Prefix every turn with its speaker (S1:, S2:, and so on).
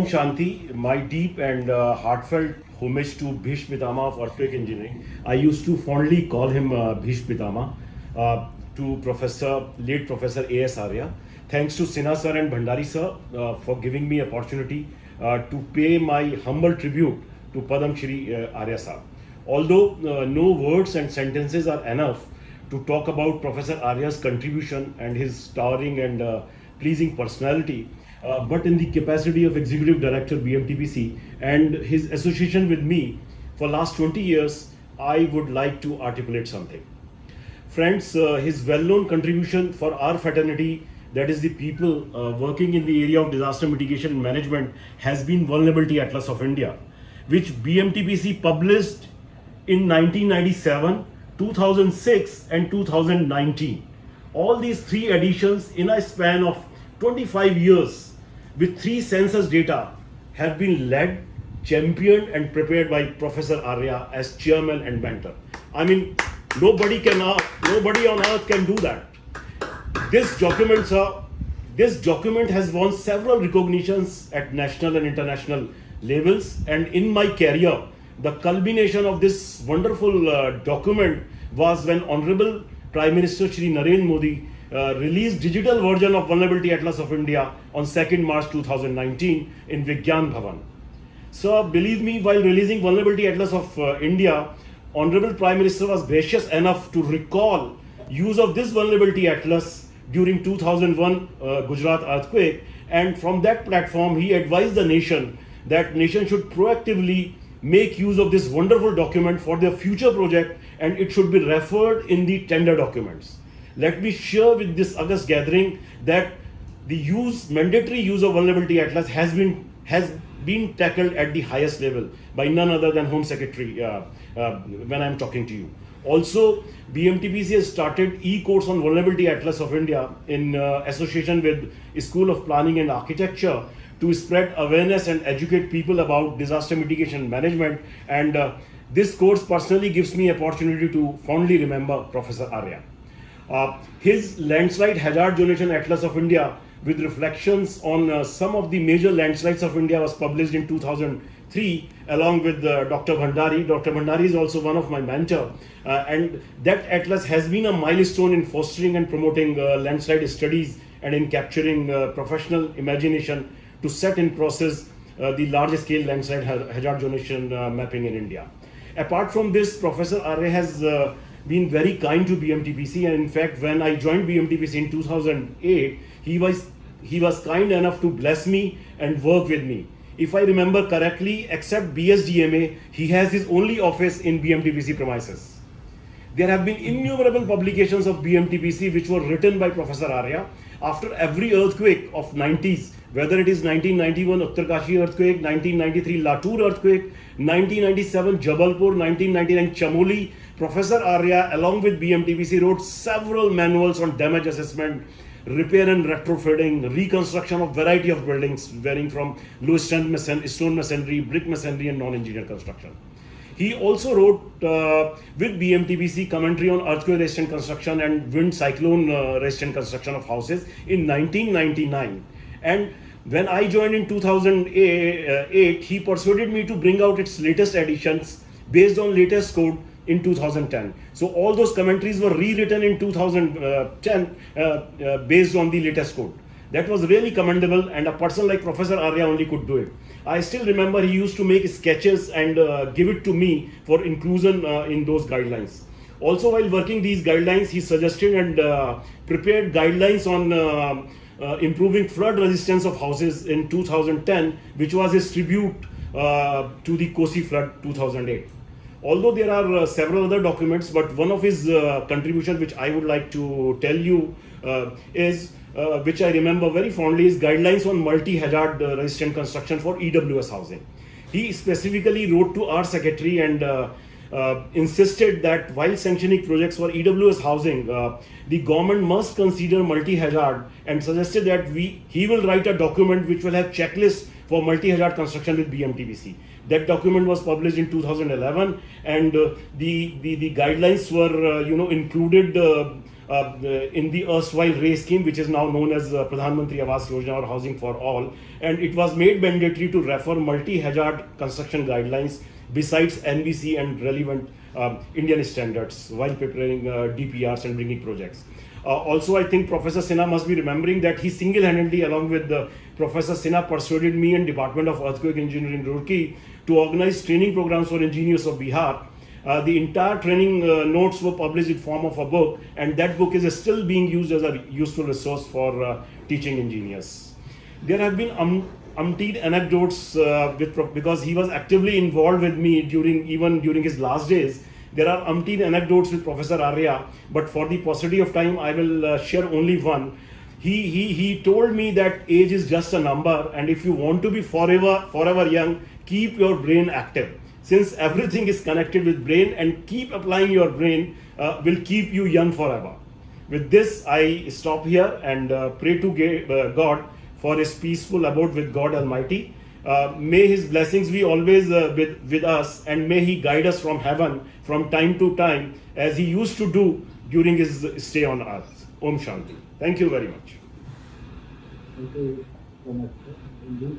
S1: Shanti, my deep and heartfelt homage to Bhish Pitama of earthquake engineering. I used to fondly call him Bhish Pitama, to late Professor A.S. Arya. Thanks to Sinha sir and Bhandari sir for giving me opportunity to pay my humble tribute to Padam Shri Arya sir. Although no words and sentences are enough to talk about Professor Arya's contribution and his towering and pleasing personality, but in the capacity of Executive Director BMTPC and his association with me for last 20 years, I would like to articulate something. Friends, his well-known contribution for our fraternity, that is the people working in the area of disaster mitigation and management, has been Vulnerability Atlas of India, which BMTPC published in 1997, 2006 and 2019. All these three editions in a span of 25 years with three census data have been led, championed and prepared by Professor Arya as chairman and mentor. I mean, nobody on earth can do that. This document has won several recognitions at national and international levels, and in my career, the culmination of this wonderful document was when Honorable Prime Minister Shri Narendra Modi released digital version of Vulnerability Atlas of India on 2nd March 2019 in Vigyan Bhavan. So believe me, while releasing Vulnerability Atlas of India, Honorable Prime Minister was gracious enough to recall use of this Vulnerability Atlas during 2001 Gujarat earthquake, and from that platform he advised the nation that nation should proactively make use of this wonderful document for their future project, and it should be referred in the tender documents. Let me share with this august gathering that the mandatory use of Vulnerability Atlas has been tackled at the highest level by none other than Home Secretary when I am talking to you. Also, BMTPC has started e-course on Vulnerability Atlas of India in association with School of Planning and Architecture to spread awareness and educate people about disaster mitigation management, and this course personally gives me opportunity to fondly remember Professor Arya. His landslide hazard zonation Atlas of India with reflections on some of the major landslides of India was published in 2003 along with Dr. Bhandari. Dr. Bhandari is also one of my mentor, and that atlas has been a milestone in fostering and promoting landslide studies and in capturing professional imagination to set in process the large scale landslide hazard zonation mapping in India. Apart from this, Professor Arya has been very kind to BMTPC, and in fact when I joined BMTPC in 2008, he was kind enough to bless me and work with me. If I remember correctly, except BSDMA, he has his only office in BMTPC premises. There have been innumerable publications of BMTPC which were written by Professor Arya after every earthquake of 90s, whether it is 1991 Uttarkashi earthquake, 1993 Latur earthquake, 1997 Jabalpur, 1999 Chamoli. Professor Arya along with BMTPC wrote several manuals on damage assessment, repair and retrofitting, reconstruction of variety of buildings varying from low strength stone masonry, brick masonry and non-engineered construction. He also wrote with BMTPC commentary on earthquake resistant construction and wind cyclone resistant construction of houses in 1999. And when I joined in 2008, he persuaded me to bring out its latest editions based on latest code in 2010. So all those commentaries were rewritten in 2010 based on the latest code. That was really commendable, and a person like Professor Arya only could do it. I still remember he used to make sketches and give it to me for inclusion in those guidelines. Also, while working these guidelines, he suggested and prepared guidelines on improving flood resistance of houses in 2010, which was his tribute to the Kosi flood 2008. Although there are several other documents, but one of his contributions which I would like to tell you is which I remember very fondly, is guidelines on multi-hazard resistant construction for EWS housing. He specifically wrote to our secretary and insisted that while sanctioning projects for EWS housing, the government must consider multi-hazard, and suggested that he will write a document which will have checklists for multi-hazard construction with BMTPC. That document was published in 2011, and the guidelines were included in the erstwhile RAY scheme, which is now known as Pradhan Mantri Awas Yojana or Housing for All, and it was made mandatory to refer multi-hazard construction guidelines besides NBC and relevant Indian standards while preparing DPRs and bringing projects. Also, I think Professor Sinha must be remembering that he single-handedly, along with Professor Sinha, persuaded me and Department of Earthquake Engineering Roorkee to organize training programs for engineers of Bihar. The entire training notes were published in form of a book, and that book is still being used as a useful resource for teaching engineers. There have been umpteen anecdotes because he was actively involved with me during his last days. There are umpteen anecdotes with Professor Arya, but for the paucity of time, I will share only one. He told me that age is just a number, and if you want to be forever young, keep your brain active. Since everything is connected with brain, and keep applying your brain will keep you young forever. With this, I stop here and pray to God for his peaceful abode with God Almighty. May his blessings be always with us, and may he guide us from heaven from time to time as he used to do during his stay on earth. Om Shanti. Thank you very much.
S2: Thank you so much, sir.